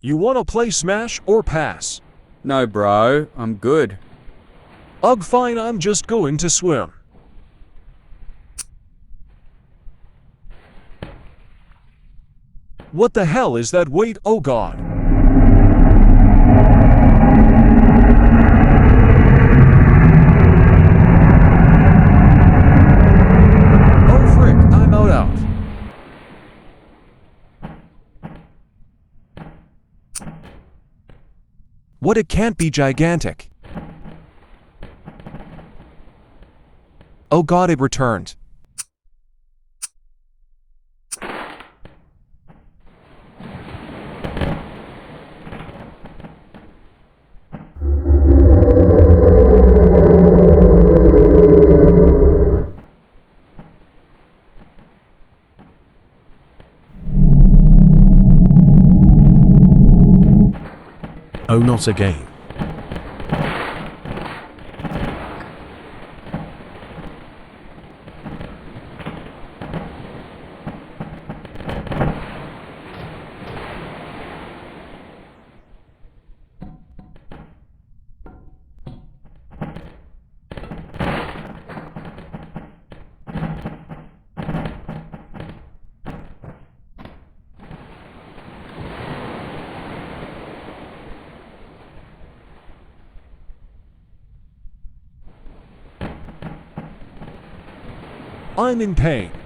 You wanna play Smash or pass? No, bro, I'm good. Ugh, fine, I'm just going to swim. What the hell is that? Wait, oh god. Oh frick, I'm out. What, it can't be gigantic. Oh god, it returned. Oh, not again. I'm in pain.